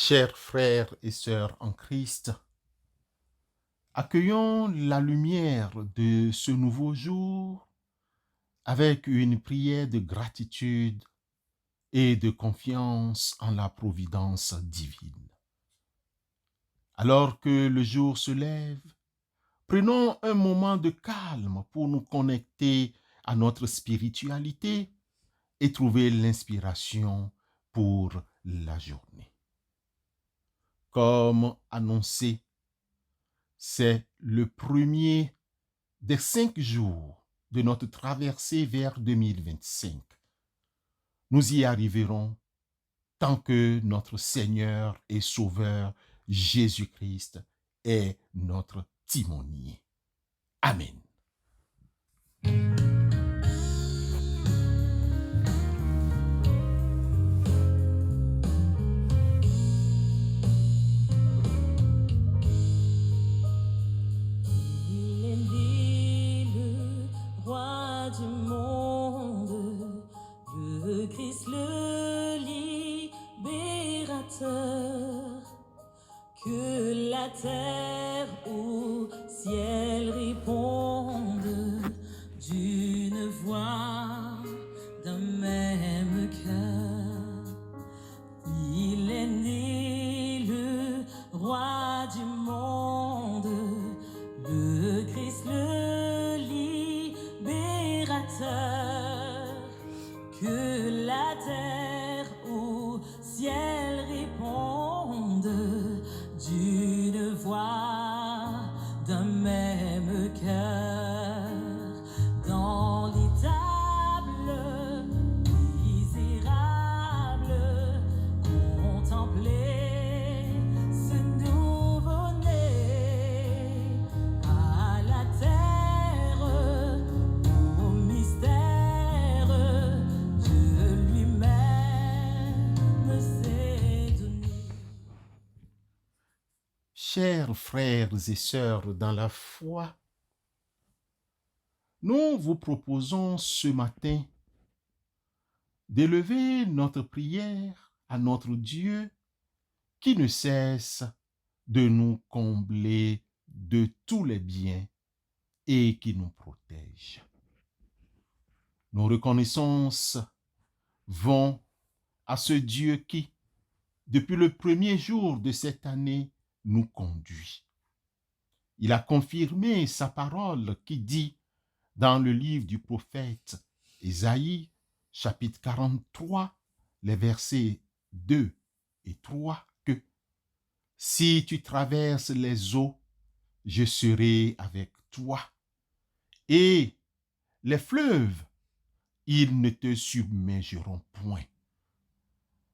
Chers frères et sœurs en Christ, accueillons la lumière de ce nouveau jour avec une prière de gratitude et de confiance en la providence divine. Alors que le jour se lève, prenons un moment de calme pour nous connecter à notre spiritualité et trouver l'inspiration pour la journée. Comme annoncé, c'est le premier des 5 jours de notre traversée vers 2025. Nous y arriverons tant que notre Seigneur et Sauveur Jésus-Christ est notre timonier. Amen. Il est né le roi du monde, le Christ le libérateur. Que la terre au ciel répondent d'une voix, d'un même cœur. Il est né le roi du monde, le Christ le libérateur. Que la terre au ciel réponde d'une voix, d'un même cœur. Dans les tables misérables, contempler ce nouveau-né à la terre, au mystère, Dieu lui-même s'est donné. Chers frères et sœurs dans la foi, nous vous proposons ce matin d'élever notre prière à notre Dieu qui ne cesse de nous combler de tous les biens et qui nous protège. Nos reconnaissances vont à ce Dieu qui, depuis le premier jour de cette année, nous conduit. Il a confirmé sa parole qui dit dans le livre du prophète Ésaïe, chapitre 43, les versets 2 et 3, que si tu traverses les eaux, je serai avec toi. Et les fleuves, ils ne te submergeront point.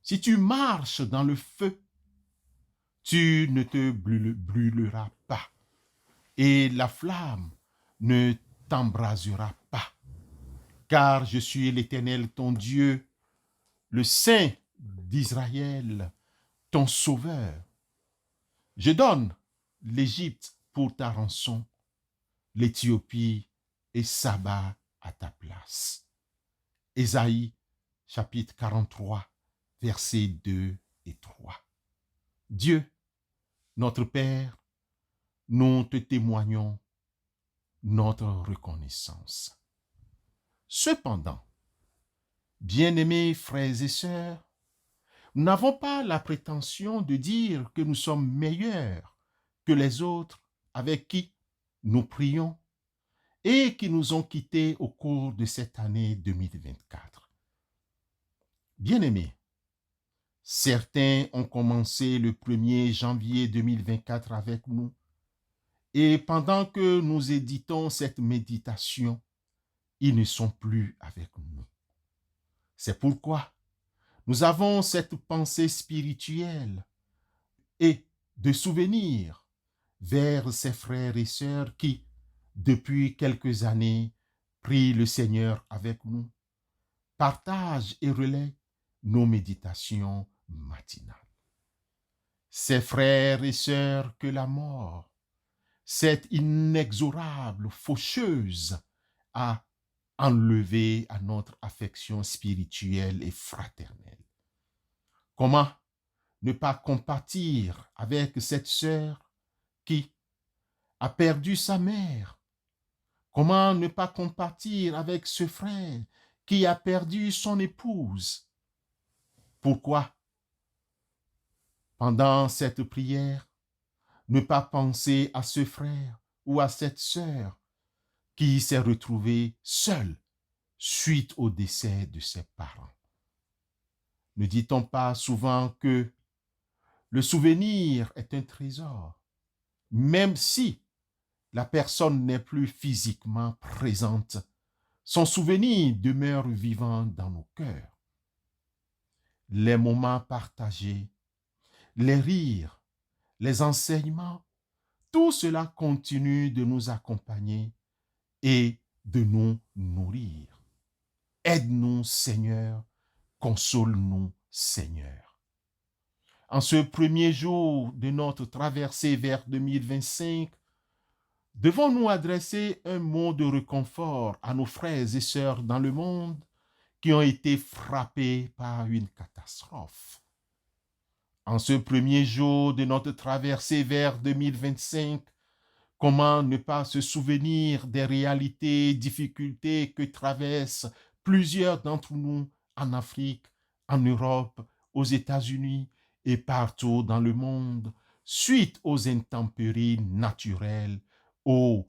Si tu marches dans le feu, tu ne te brûleras pas. Et la flamme ne t'embrasera pas. Car je suis l'Éternel, ton Dieu, le Saint d'Israël, ton Sauveur. Je donne l'Égypte pour ta rançon, l'Éthiopie et Saba à ta place. Ésaïe, chapitre 43, versets 2 et 3. Dieu, notre Père, nous te témoignons notre reconnaissance. Cependant, bien-aimés frères et sœurs, nous n'avons pas la prétention de dire que nous sommes meilleurs que les autres avec qui nous prions et qui nous ont quittés au cours de cette année 2024. Bien-aimés, certains ont commencé le 1er janvier 2024 avec nous et pendant que nous éditons cette méditation, ils ne sont plus avec nous. C'est pourquoi nous avons cette pensée spirituelle et de souvenir vers ces frères et sœurs qui, depuis quelques années, prient le Seigneur avec nous, partagent et relaient nos méditations matinales. Ces frères et sœurs que la mort, cette inexorable faucheuse, a enlevé à notre affection spirituelle et fraternelle. Comment ne pas compatir avec cette sœur qui a perdu sa mère? Comment ne pas compatir avec ce frère qui a perdu son épouse? Pourquoi, pendant cette prière, ne pas penser à ce frère ou à cette sœur qui s'est retrouvé seul suite au décès de ses parents? Ne dit-on pas souvent que le souvenir est un trésor, même si la personne n'est plus physiquement présente, son souvenir demeure vivant dans nos cœurs. Les moments partagés, les rires, les enseignements, tout cela continue de nous accompagner et de nous nourrir. Aide-nous, Seigneur, console-nous, Seigneur. En ce premier jour de notre traversée vers 2025, devons-nous adresser un mot de réconfort à nos frères et sœurs dans le monde qui ont été frappés par une catastrophe. En ce premier jour de notre traversée vers 2025, comment ne pas se souvenir des réalités, difficultés que traversent plusieurs d'entre nous en Afrique, en Europe, aux États-Unis et partout dans le monde, suite aux intempéries naturelles, aux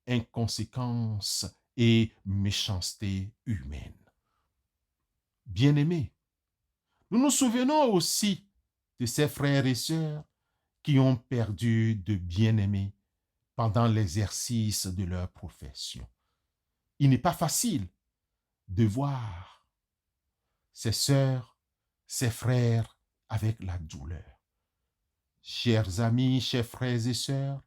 inconséquences et méchancetés humaines. Bien-aimés, nous nous souvenons aussi de ces frères et sœurs qui ont perdu de bien-aimés pendant l'exercice de leur profession. Il n'est pas facile de voir ses sœurs, ses frères avec la douleur. Chers amis, chers frères et sœurs,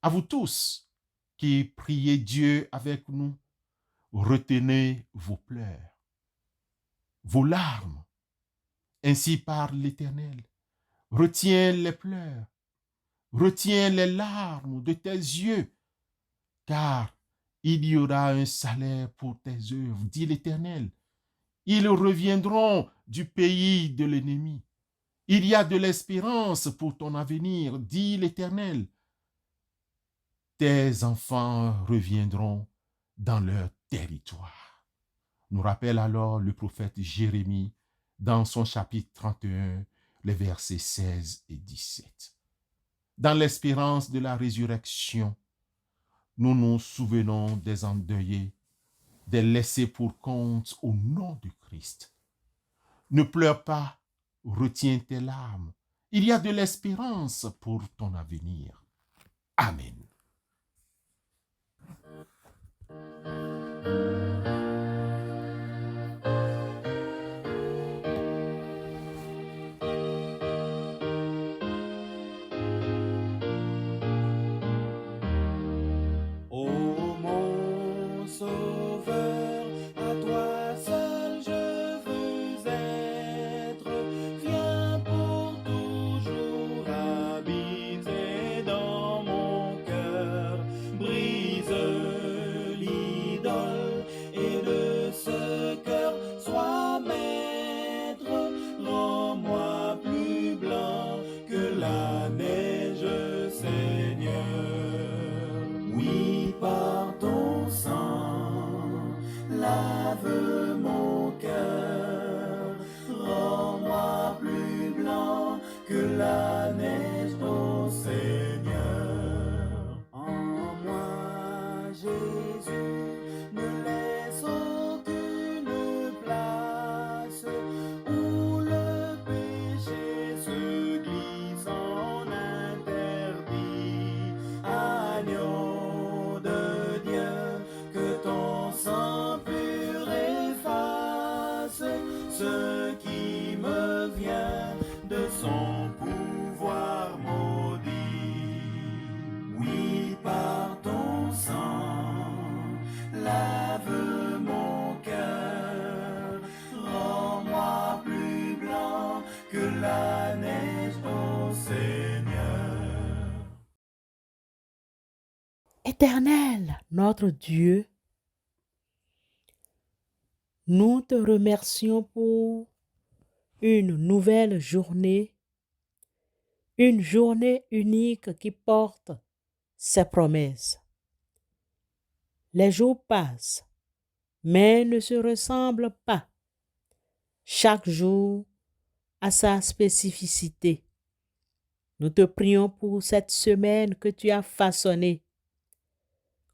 à vous tous qui priez Dieu avec nous, retenez vos pleurs, vos larmes. Ainsi parle l'Éternel. Retiens les pleurs, retiens les larmes de tes yeux, car il y aura un salaire pour tes œuvres, dit l'Éternel. Ils reviendront du pays de l'ennemi. Il y a de l'espérance pour ton avenir, dit l'Éternel. Tes enfants reviendront dans leur territoire. Nous rappelle alors le prophète Jérémie dans son chapitre 31, les versets 16 et 17. Dans l'espérance de la résurrection, nous nous souvenons des endeuillés, des laissés pour compte au nom de Christ. Ne pleure pas, retiens tes larmes. Il y a de l'espérance pour ton avenir. Amen. Ô mon Sauveur, à toi seul je veux être. Viens pour toujours habiter dans mon cœur. Brise l'idole et de ce cœur sois maître. Rends-moi plus blanc que la neige, Seigneur. Oui, par ton sang, lave mon cœur, rends-moi plus blanc que la neige, ô Seigneur. En moi, Jésus, ne laisse aucune place où le péché se glisse en interdit. Agneau de Dieu, que ton sang pur efface ce qui me vient de son pouvoir maudit. Oui, par ton sang, lave mon cœur, rends-moi plus blanc que la neige, ô Seigneur. Éternel, notre Dieu, nous te remercions pour une nouvelle journée une journée unique qui porte ses promesses. Les jours passent, mais ne se ressemblent pas. Chaque jour a sa spécificité. Nous te prions pour cette semaine que tu as façonnée.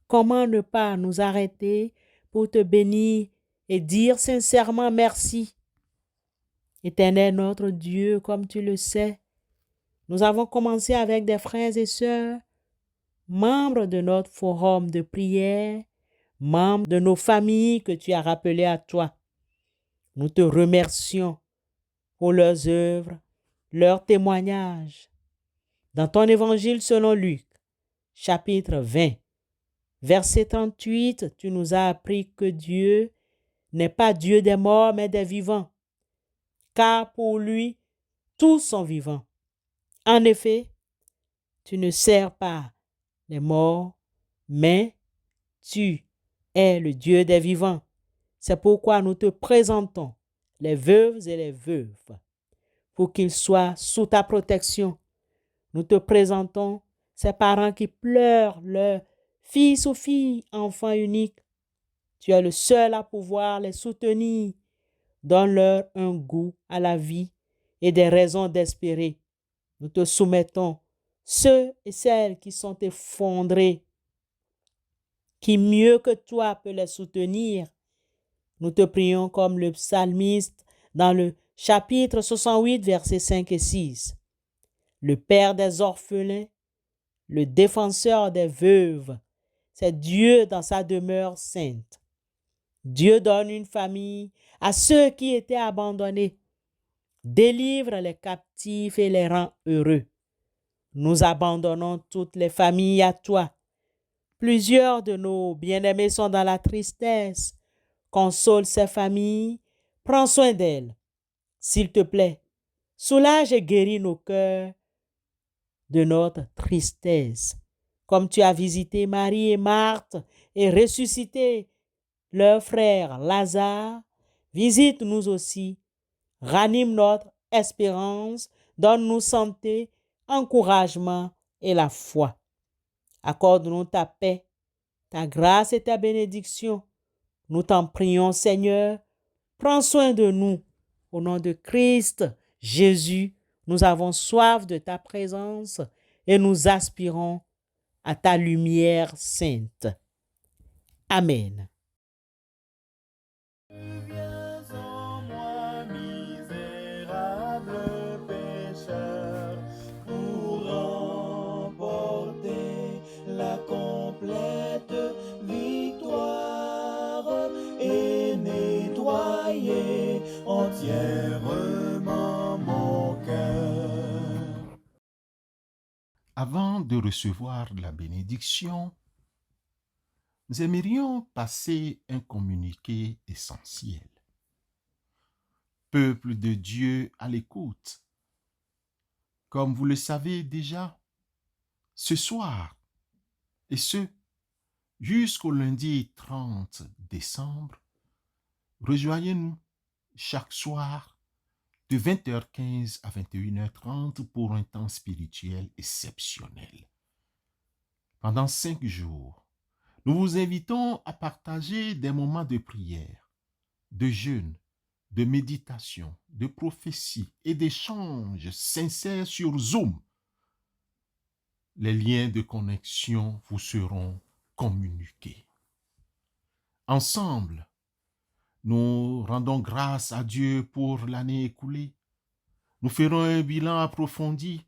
Comment ne pas nous arrêter pour te bénir et dire sincèrement merci? Éternel notre Dieu, comme tu le sais, nous avons commencé avec des frères et sœurs, membres de notre forum de prière, membres de nos familles que tu as rappelés à toi. Nous te remercions pour leurs œuvres, leurs témoignages. Dans ton évangile selon Luc, chapitre 20, verset 38, tu nous as appris que Dieu n'est pas Dieu des morts, mais des vivants, car pour lui, tous sont vivants. En effet, tu ne sers pas les morts, mais tu es le Dieu des vivants. C'est pourquoi nous te présentons les veuves et les veuves, pour qu'ils soient sous ta protection. Nous te présentons ces parents qui pleurent leur fils ou fille, enfant unique. Tu es le seul à pouvoir les soutenir. Donne-leur un goût à la vie et des raisons d'espérer. Nous te soumettons ceux et celles qui sont effondrés. Qui mieux que toi peut les soutenir? Nous te prions comme le psalmiste dans le chapitre 68, versets 5 et 6. Le Père des orphelins, le défenseur des veuves, c'est Dieu dans sa demeure sainte. Dieu donne une famille à ceux qui étaient abandonnés, délivre les captifs et les rend heureux. Nous abandonnons toutes les familles à toi. Plusieurs de nos bien-aimés sont dans la tristesse. Console ces familles, prends soin d'elles. S'il te plaît, soulage et guéris nos cœurs de notre tristesse. Comme tu as visité Marie et Marthe et ressuscité leur frère Lazare, visite-nous aussi. Ranime notre espérance, donne-nous santé, encouragement et la foi. Accorde-nous ta paix, ta grâce et ta bénédiction. Nous t'en prions, Seigneur. Prends soin de nous. Au nom de Christ, Jésus, nous avons soif de ta présence et nous aspirons à ta lumière sainte. Amen. Viens en moi, misérable pécheur, pour remporter la complète victoire et nettoyer entièrement mon cœur. Avant de recevoir la bénédiction, nous aimerions passer un communiqué essentiel. Peuple de Dieu à l'écoute, comme vous le savez déjà, ce soir, et ce, jusqu'au lundi 30 décembre, rejoignez-nous chaque soir de 20h15 à 21h30 pour un temps spirituel exceptionnel. Pendant 5 jours, nous vous invitons à partager des moments de prière, de jeûne, de méditation, de prophétie et d'échanges sincères sur Zoom. Les liens de connexion vous seront communiqués. Ensemble, nous rendons grâce à Dieu pour l'année écoulée. Nous ferons un bilan approfondi.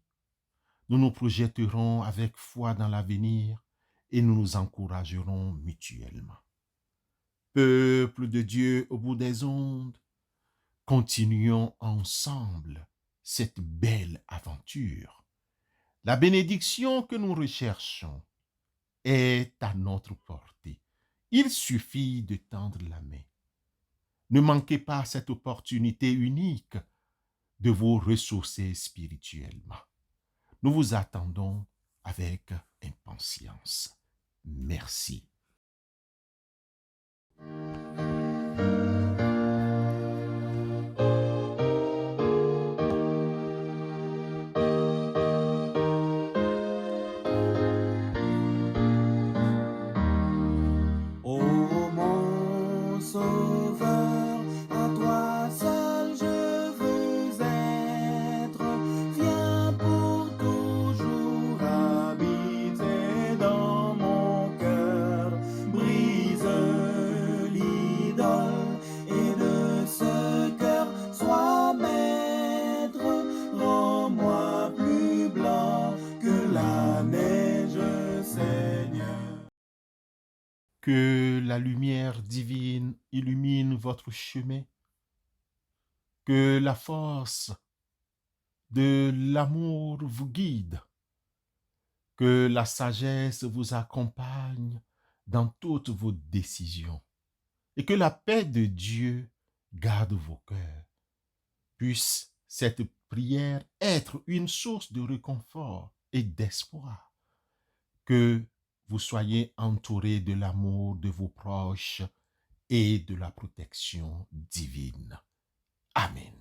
Nous nous projetterons avec foi dans l'avenir et nous nous encouragerons mutuellement. Peuple de Dieu au bout des ondes, continuons ensemble cette belle aventure. La bénédiction que nous recherchons est à notre portée. Il suffit de tendre la main. Ne manquez pas cette opportunité unique de vous ressourcer spirituellement. Nous vous attendons avec impatience. Merci. Que la lumière divine illumine votre chemin. Que la force de l'amour vous guide. Que la sagesse vous accompagne dans toutes vos décisions. Et que la paix de Dieu garde vos cœurs. Puisse cette prière être une source de réconfort et d'espoir. Que vous soyez entourés de l'amour de vos proches et de la protection divine. Amen.